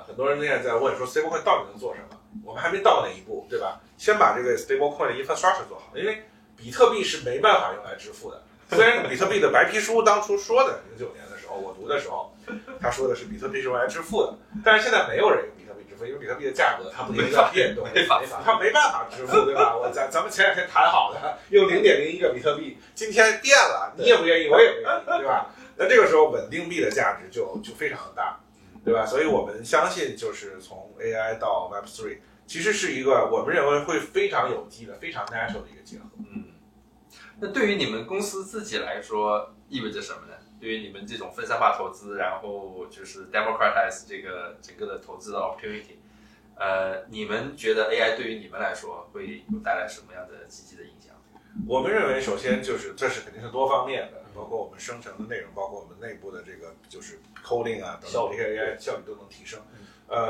很多人现在在问说 stablecoin 到底能做什么？我们还没到那一步，对吧？先把这个 stablecoin 的 infrastructure 做好，因为比特币是没办法用来支付的。虽然比特币的白皮书当初说的09年的时候，我读的时候，他说的是比特币是用来支付的，但是现在没有人用比特币支付，因为比特币的价格它不停地变动，它没办法支付，对吧？咱们前两天谈好的用0.01个比特币，今天变了，你也不愿意，我也不愿意，对吧？那这个时候稳定币的价值就非常的大，对吧？所以我们相信，就是从 AI 到 Web3， 其实是一个我们认为会非常有机的、非常 natural 的一个结合。那对于你们公司自己来说，意味着什么呢？对于你们这种分散化投资，然后就是 democratize 这个整个的投资的 opportunity， 你们觉得 AI 对于你们来说会有带来什么样的积极的影响？我们认为，首先就是这是肯定是多方面的，包括我们生成的内容，包括我们内部的这个就是 coding 啊等等，这些 AI 效率都能提升。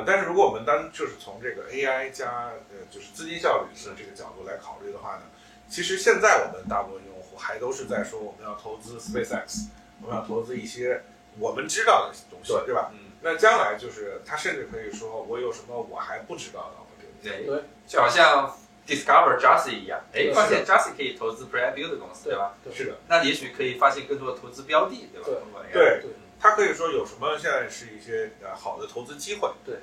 但是如果我们就是从这个 AI 加就是资金效率的这个角度来考虑的话呢，其实现在我们大部分用户还都是在说我们要投资 SpaceX， 我们要投资一些我们知道的东西，对吧？那将来就是他甚至可以说我有什么我还不知道的，对，就好像 Discover Jassy 一样，发现 Jassy 可以投资 pre-build 的公司，对吧？是的，那也许可以发现更多的投资标的，对吧？对，他可以说有什么现在是一些好的投资机会，对，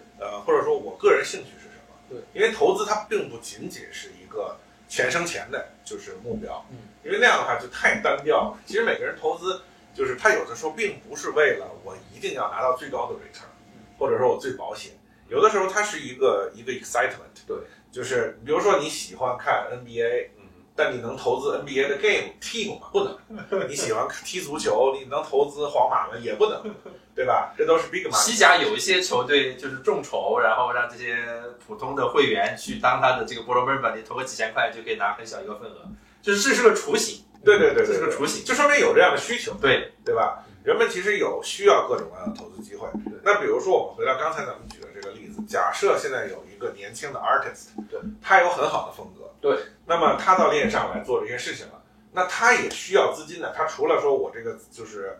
或者说我个人兴趣是什么？对，因为投资它并不仅仅是一个钱生钱的，就是目标，因为那样的话就太单调了。其实每个人投资，就是他有的时候并不是为了我一定要拿到最高的 return，或者说我最保险，有的时候它是一个 excitement， 对，就是比如说你喜欢看 NBA，但你能投资 NBA 的 team 吗？不能。你喜欢踢足球，你能投资皇马吗？也不能，对吧？这都是 big money。西甲有一些球队就是众筹，然后让这些普通的会员去当他的这个 board member， 你投个几千块就可以拿很小一个份额，就是这是个雏形。对，这是个雏形，就说明有这样的需求，对吧？人们其实有需要各种各样的投资机会。那比如说，我们回到刚才咱们举的这个例子，假设现在有一个年轻的 artist， 对，他有很好的风格，对，那么他到链上来做这些事情了，那他也需要资金的。他除了说我这个就是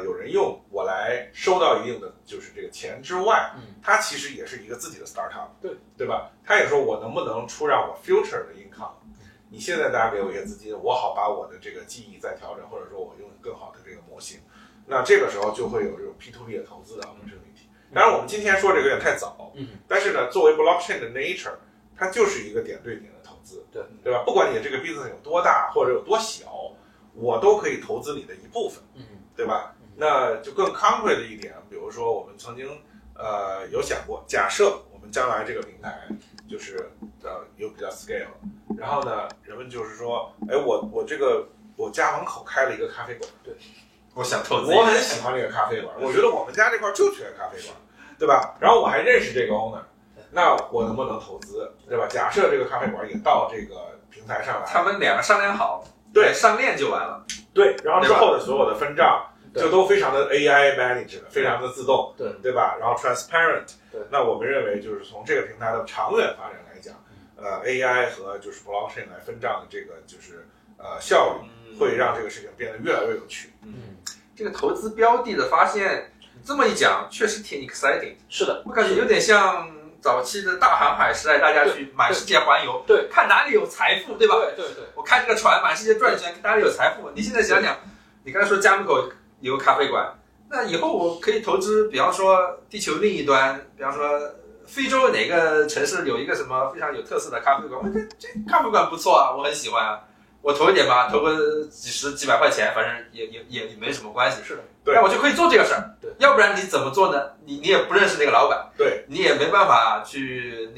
有人用，我来收到一定的就是这个钱之外，他其实也是一个自己的 startup， 对吧？他也说我能不能出让我 future 的 income。你现在大家给我一些资金，我好把我的这个技艺再调整，或者说我用更好的这个模型，那这个时候就会有这种 P2P 的投资的 opportunity。当然，我们今天说这个有点太早，但是呢，作为 blockchain 的 nature， 它就是一个点对点的投资，对吧？不管你这个 business 有多大或者有多小，我都可以投资你的一部分，对吧？那就更 concrete 的一点，比如说我们曾经有想过，假设我们将来这个平台就是有比较 scale。然后呢，人们就是说，哎，我家门口开了一个咖啡馆，对，我想投资，我很喜欢这个咖啡馆，我觉得我们家这块就缺咖啡馆，对吧？然后我还认识这个 owner， 那我能不能投资，对吧？假设这个咖啡馆也到这个平台上来，他们两个商量好，对，上链就完了，对，然后之后的所有的分账就都非常的 AI managed， 非常的自动，对吧？然后 transparent， 那我们认为就是从这个平台的长远发展来讲。AI 和就是 blockchain 来分账的这个就是效率，会让这个事情变得越来越有趣。这个投资标的的发现，你这么一讲，确实挺 exciting。是的，我感觉有点像早期的大航海时代，大家去满世界环游，对，看哪里有财富，对吧？对，我开这个船满世界转一圈，哪里有财富？你现在想想，你刚才说家门口有个咖啡馆，那以后我可以投资，比方说地球另一端，比方说。非洲哪个城市有一个什么非常有特色的咖啡馆？我觉得这咖啡馆不错啊，我很喜欢啊。我投一点吧，投个几十几百块钱，反正也没什么关系。是的，对，那我就可以做这个事儿。对，要不然你怎么做呢？你也不认识那个老板，对，你也没办法去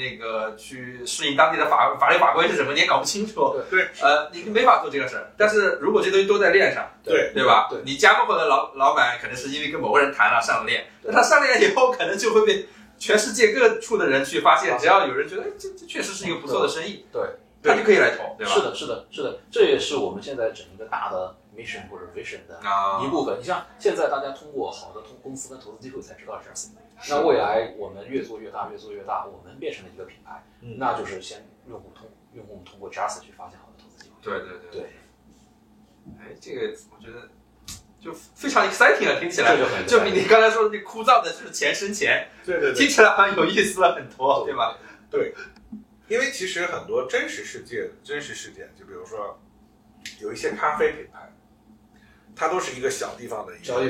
去适应当地的法律法规是什么，你也搞不清楚。对，你没法做这个事儿。但是如果这东西都在链上，对吧？对，你加盟后的老板可能是因为跟某个人谈了上了链，那他上链以后可能就会被全世界各处的人去发现，只要有人觉得这确实是一个不错的生意，对，他就可以来投，对吧？是的，这也是我们现在整一个大的 mission 或者 vision 的一部分。你像现在大家通过好的公司跟投资机构才知道这事，那未来我们越做越大，我们变成了一个品牌，那就是先用户通过 Just 去发现好的投资机会。对。哎，这个我觉得就非常 exciting 啊，听起来就比你刚才说的那枯燥的就是钱生钱，对，听起来好像有意思了很多，对吧？对，因为其实很多真实事件，就比如说有一些咖啡品牌，它都是一个小地方的一个咖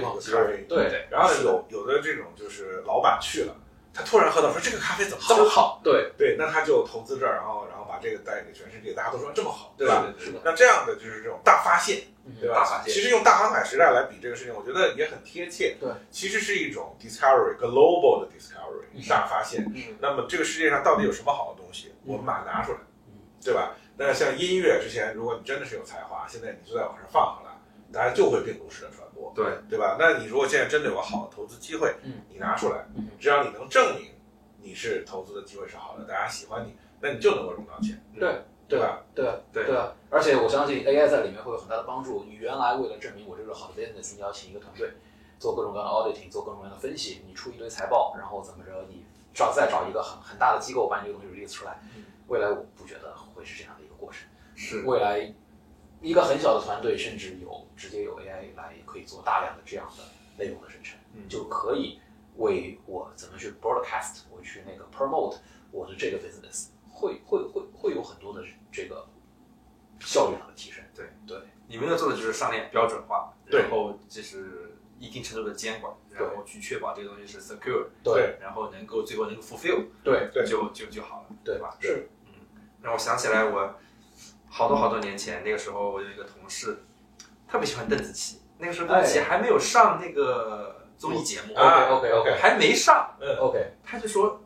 啡，对。然后有的这种就是老板去了，他突然喝到说这个咖啡怎么这么好，对，那他就投资这儿，然后把这个带给全世界，大家都说这么好，对吧？是的。那这样的就是这种大发现，对吧？大发现。其实用大航海时代来比这个事情，我觉得也很贴切。对，其实是一种 discovery，global 的 discovery，大发现。那么这个世界上到底有什么好的东西，我们把它拿出来，对吧？那像音乐之前，如果你真的是有才华，现在你就在网上放好了，大家就会病毒式的传播，对吧？那你如果现在真的有个好的投资机会，你拿出来，只要你能证明你是投资的机会是好的，大家喜欢你，那你就能够融到钱，对吧？对，而且我相信 AI 在里面会有很大的帮助。你原来为了证明我这个好的 business， 你要请一个团队做各种各样的 auditing， 做各种各样的分析，你出一堆财报，然后怎么着，你再找一个很大的机构把你这个东西 release 出来。未来我不觉得会是这样的一个过程。是未来一个很小的团队，甚至直接有 AI 来可以做大量的这样的内容的生成，就可以为我怎么去 broadcast， 我去那个 promote 我的这个 business。会有很多的这个效率上的提升。对，你们要做的就是上链标准化，然后就是一定程度的监管，然后去确保这个东西是 secure， 对，然后最后能够 fulfill， 对，就好了，对吧？是，让我想起来我好多年前，那个时候我有一个同事特别喜欢邓紫棋，那个时候邓紫棋还没有上那个综艺节目，OK，还没上，OK，他就说。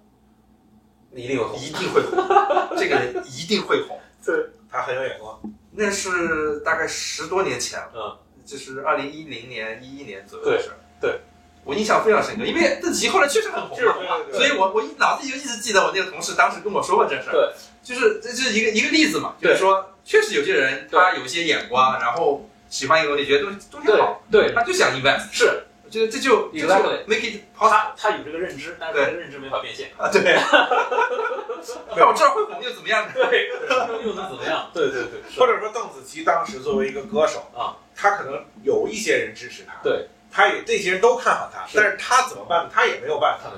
你一定会红，一定会红，这个人一定会红。对，他很有眼光。那是大概10多年前了，就是2010年、11年左右的事。对，我印象非常深刻，因为邓紫棋后来确实很红嘛，所以我脑子里就一直记得我那个同事当时跟我说过这事儿。对，就是这是一个例子嘛，就是说确实有些人他有一些眼光，然后喜欢一个东西，觉得东西好，对，他就想 invest。是。我觉得这就 make it possible。他有这个认知，但是这个认知没法变现啊。对。那我这儿会红又怎么样呢？对，又能怎么样？对。或者说邓紫棋当时作为一个歌手啊，他可能有一些人支持他，对，这些人都看好他，但是他怎么办？他也没有办法。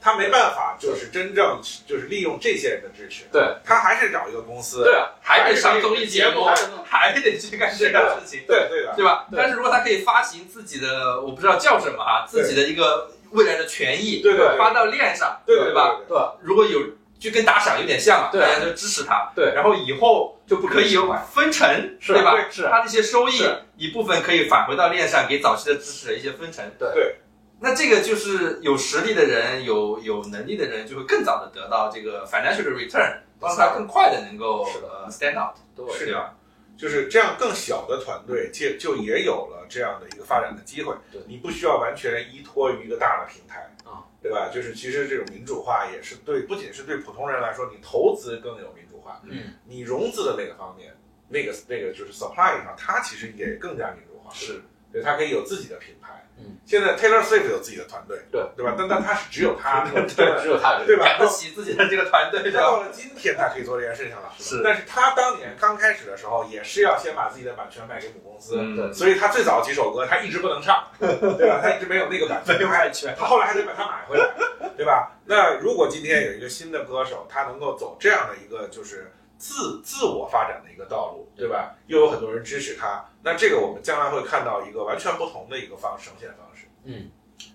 他没办法，就是真正就是利用这些人的支持，对，他还是找一个公司，对啊，还得上综艺节目，还得去干这个事情，对吧？但是如果他可以发行自己的，我不知道叫什么哈，自己的一个未来的权益，对，发到链上，对吧？对，如果有就跟打赏有点像嘛，大家就支持他，对，然后以后就不可以有分成，对吧？是他这些收益一部分可以返回到链上，给早期的支持者一些分成，对。那这个就是有实力的人，有能力的人，就会更早的得到这个 financial return， 帮他更快的能够stand out， 对吧？就是这样，更小的团队就也有了这样的一个发展的机会。你不需要完全依托于一个大的平台啊，对吧？就是其实这种民主化也是不仅是对普通人来说，你投资更有民主化，你融资的那个方面，那个就是 supply 上，它其实也更加民主化，对，它可以有自己的品牌。现在 Taylor Swift 有自己的团队，对吧？但他是只有他，只有他，对吧？养得起自己的这个团队，他到了今天，他可以做这件事情了。但是他当年刚开始的时候，也是要先把自己的版权卖给母公司，所以他最早几首歌他一直不能唱，对吧？他一直没有那个版权，他后来还得把它买回来，对吧？那如果今天有一个新的歌手，他能够走这样的一个就是自我发展的一个道路，对吧？又有很多人支持他，那这个我们将来会看到一个完全不同的一个呈现方式。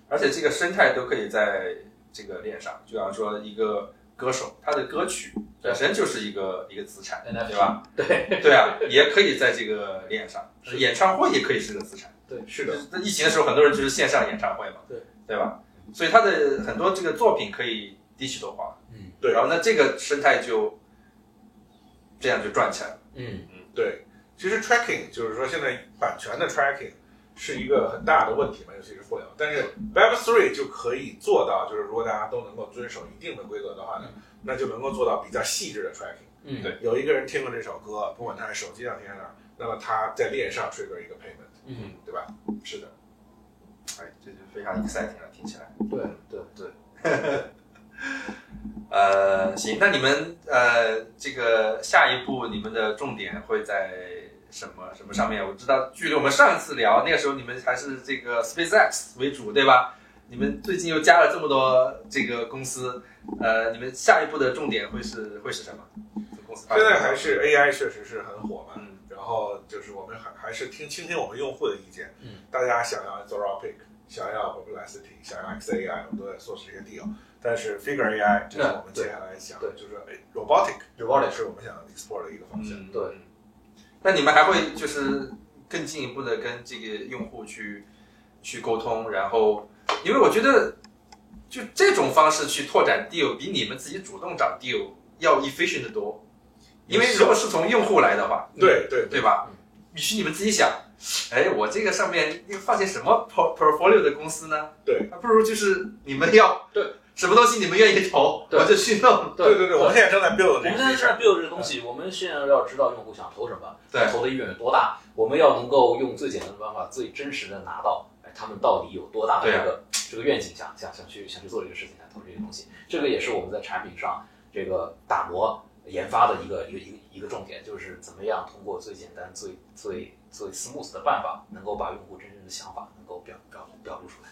而且这个生态都可以在这个链上，就像说一个歌手，他的歌曲本身就是一个资产，对吧？对啊，也可以在这个链上，演唱会也可以是个资产。对，是的。疫情的时候，很多人就是线上演唱会嘛，对吧？所以他的很多这个作品可以digital化，对。然后那这个生态就这样就赚起来了，对。其实 tracking 就是说现在版权的 tracking 是一个很大的问题嘛，尤其是互联网。但是 Web3 就可以做到，就是如果大家都能够遵守一定的规则的话呢，那就能够做到比较细致的 tracking。对，有一个人听了这首歌，不管他是手机上听的，那么他在链上 trigger 一个 payment，对吧？是的。哎，这就非常 exciting 了，听起来。对。行，那你们这个下一步你们的重点会在什么上面？我知道，距离我们上一次聊那个时候，你们还是这个 SpaceX 为主，对吧？你们最近又加了这么多这个公司，你们下一步的重点会是什么？公司现在还是 AI 确实是很火嘛，然后就是我们还是倾听我们用户的意见，大家想要 Anthropic， 想要 Perplexity， 想要 XAI， 我们都在做这些 deal。但是 Figure AI 这是我们接下来想，就是 robotic 是我们想 explore 的一个方向。对。那你们还会就是更进一步的跟这个用户去沟通，然后因为我觉得就这种方式去拓展 deal 比你们自己主动找 deal 要 efficient 得多，因为如果是从用户来的话，对吧？与其你们自己想，哎，我这个上面又放些什么 portfolio 的公司呢？对，不如就是你们要什么东西你们愿意投，我就去弄。对，我们现在正在 build 这个东西，我们现在要知道用户想投什么，投的意愿有多大，我们要能够用最简单的办法，最真实的拿到，他们到底有多大的这个愿景，想去做这个事情，来投这些东西。这个也是我们在产品上这个打磨研发的一个重点，就是怎么样通过最简单、最 smooth 的办法，能够把用户真正的想法能够表露出来。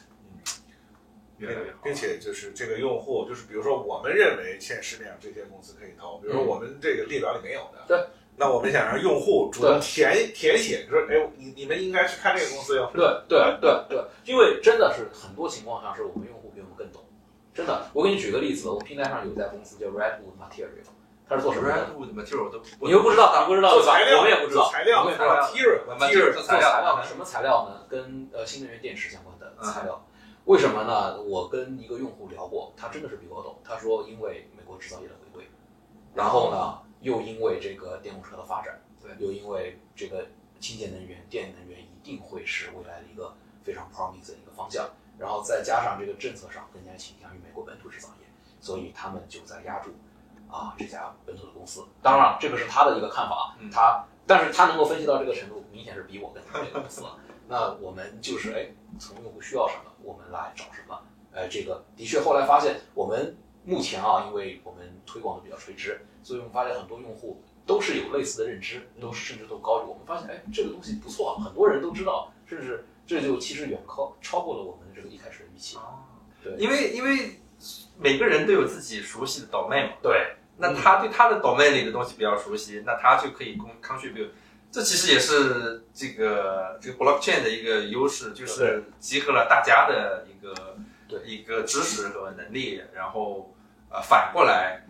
越来越好，并且就是这个用户，就是比如说我们认为欠10秒这些公司可以投，比如说我们这个列表里没有的，对，那我们想让用户主动填写，说，哎，你们应该去看这个公司哟。对，因为真的是很多情况下是我们用户比我们更懂，真的。我给你举个例子，我们平台上有一家公司叫 Redwood Material， 它是做什么的 ？Redwood Material 你又不知道，做材料，我们也不知道。材料 Material 做材料，什么材料呢？跟新能源电池相关的材料。为什么呢？我跟一个用户聊过，他真的是比我懂。他说，因为美国制造业的回归，然后呢，又因为这个电动车的发展，又因为这个清洁能源、电能源一定会是未来的一个非常 promising 的一个方向。然后再加上这个政策上更加倾向于美国本土制造业，所以他们就在压住这家本土的公司。当然，这个是他的一个看法，但是他能够分析到这个程度，明显是比我更懂这个公司了。那我们就是从用户需要什么，我们来找什么。这个的确后来发现，我们目前因为我们推广的比较垂直，所以我们发现很多用户都是有类似的认知，甚至都高于我们。发现这个东西不错，很多人都知道，甚至这就其实远超过了我们的这个一开始的预期。对，因为每个人都有自己熟悉的 domain 嘛。对，那他对他的 domain 里的东西比较熟悉，那他就可以contribute。这其实也是这个 blockchain 的一个优势，就是集合了大家的一个知识和能力，然后反过来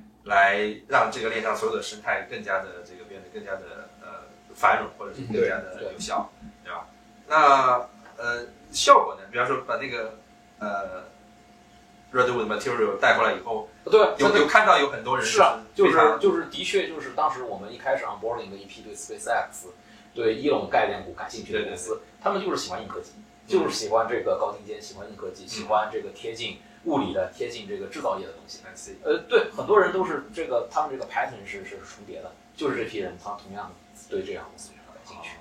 让这个链上所有的生态更加的变得更加的繁荣，或者是更加的有效，对吧？那效果呢？比方说把那个Redwood Material 带过来以后，有看到有很多人是啊，就是的确就是当时我们一开始 onboarding 的一批对 SpaceX 对Elon概念股感兴趣的公司，他们就是喜欢硬科技，就是喜欢这个高精尖，喜欢硬科技，喜欢这个贴近物理的、贴近这个制造业的东西。对，很多人都是这个，他们这个 pattern 是重叠的，就是这批人他同样对这样公司非常感兴趣。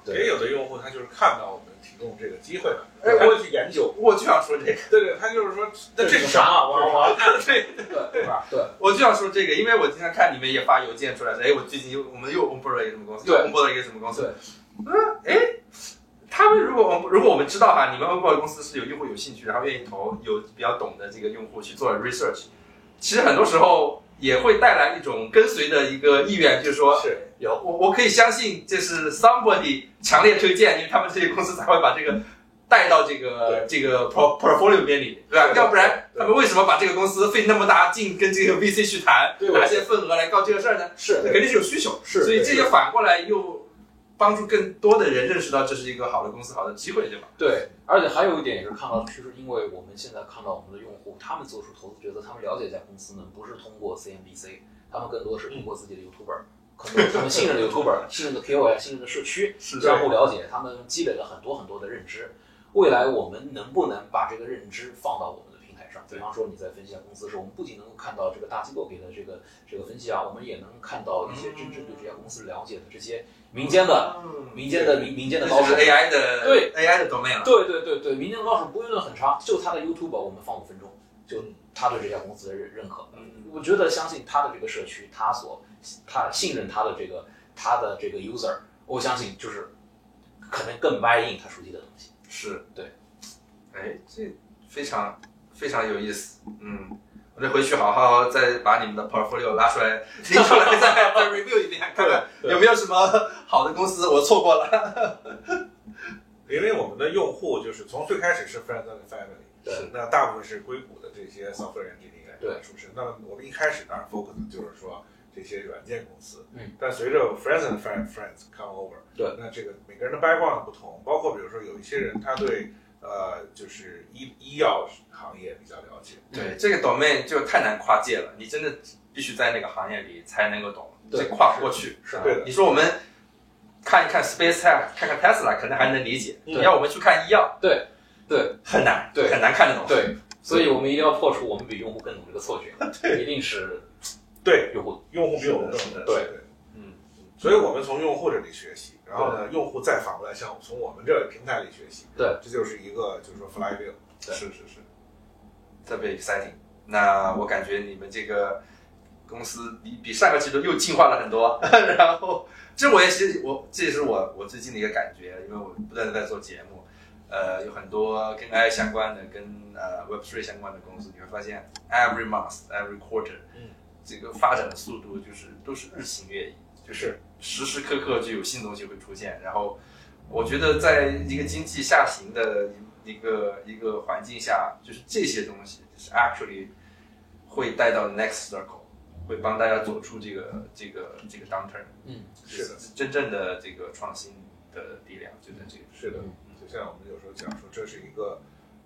也有的用户他就是看到我们提供这个机会了，他会去研究。我就想说这个，对，他就是说，那这是什么？对，我就想说这个，因为我经常看你们也发邮件出来说，我最近我们又 onboard 了一个什么公司，又 onboard 了一个什么公司。他们如果我们知道你们 onboard 公司是有用户有兴趣，然后愿意投，有比较懂的这个用户去做 research， 其实很多时候也会带来一种跟随的一个意愿，就是说，我可以相信这是 somebody 强烈推荐，因为他们这些公司才会把这个带到这个 portfolio 边里，对吧？要不然他们为什么把这个公司费那么大劲跟这个 VC 去谈，拿些份额来搞这个事儿呢？是，那肯定是有需求，是，所以这些反过来又帮助更多的人认识到这是一个好的公司、好的机会，对吧？对，而且还有一点也是看到趋势，因为我们现在看到我们的用户，他们做出投资决策，他们了解一家公司呢，不是通过 CNBC， 他们更多是通过自己的 YouTuber， 可能他们信任的 YouTuber、信任的 KOL、信任的社区，相互了解，他们积累了很多很多的认知。未来我们能不能把这个认知放到我们的平台上？比方说你在分析一家公司时，我们不仅能够看到这个大机构给的这个分析啊，我们也能看到一些真正对这家公司了解的这些民间的高手，就是 AI 的对 AI 的 domain 了。对，民间的高手不用论很长，就他的 YouTube 我们放5分钟，就他对这家公司的认可。我觉得相信他的这个社区，他信任他的这个 user， 我相信就是可能更 buy in 他熟悉的东西。是，对，哎，这非常非常有意思。我得回去好好再把你们的 portfolio 拉出来，拎出来再 review 一遍，看看有没有什么好的公司我错过了。因为我们的用户就是从最开始是 friends and family， 对，那大部分是硅谷的这些 software engineer 对出身。那么我们一开始当然 focus 就是说这些软件公司，但随着 friends and friends come over， 对，那这个每个人的 background 不同，包括比如说有一些人他对就是医药行业比较了解，对，这个 domain 就太难跨界了，你真的必须在那个行业里才能够懂，这跨不过去。是对的。你说我们看一看 SpaceX， 看看 Tesla， 可能还能理解，你要我们去看医药，对，很难，对，很难看得懂。对，所以我们一定要破除我们比用户更懂这个错觉，一定是对用户比我们更懂，对，所以我们从用户这里学习，然后呢，用户再反过来向从我们这个平台里学习，对，这就是一个就是说 flywheel， 是，特别 exciting。那我感觉你们这个公司比上个季度又进化了很多，然后这也是我最近的一个感觉，因为我不断的在做节目，有很多跟 AI 相关的、跟Web3 相关的公司，你会发现 every month、every quarter，这个发展的速度都是日新月异，就是时时刻刻就有新东西会出现。然后我觉得在一个经济下行的一个环境下，就是这些东西就是 actually 会带到 next circle， 会帮大家走出这个 downturn。是的，真正的这个创新的力量就在这个。是的，就像我们有时候讲说，这是一个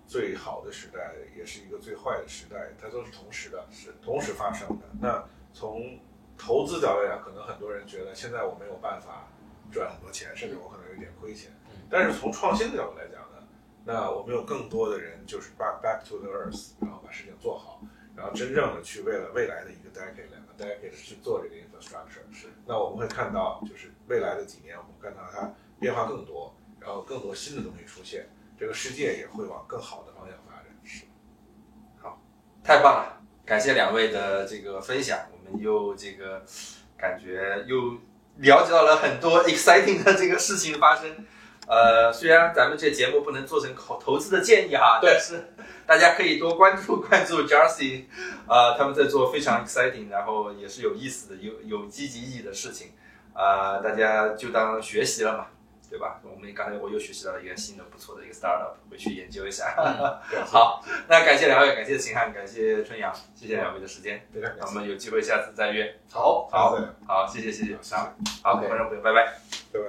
最好的时代，也是一个最坏的时代，它都是同时的，是同时发生的。那从投资角度来讲，可能很多人觉得现在我没有办法赚很多钱，甚至我可能有点亏钱。但是从创新的角度来讲呢，那我们有更多的人就是 back to the earth， 然后把事情做好，然后真正的去为了未来的一个 decade、2个 decade 去做这个 infrastructure。是，那我们会看到，就是未来的几年，我们看到它变化更多，然后更多新的东西出现，这个世界也会往更好的方向发展。是，好，太棒了，感谢2位的这个分享，我们又这个感觉又了解到了很多 exciting 的这个事情发生。虽然咱们这节目不能做成投资的建议哈，但是大家可以多关注 Jarcy， 他们在做非常 exciting， 然后也是有意思的、有积极意义的事情，大家就当学习了嘛，对吧？刚才我又学习到了一个新的不错的一个 startup， 回去研究一下。好，那感谢2位，感谢秦汉，感谢春阳，谢谢2位的时间，那我们有机会下次再约。好，谢谢，好，观众朋友，拜拜。对。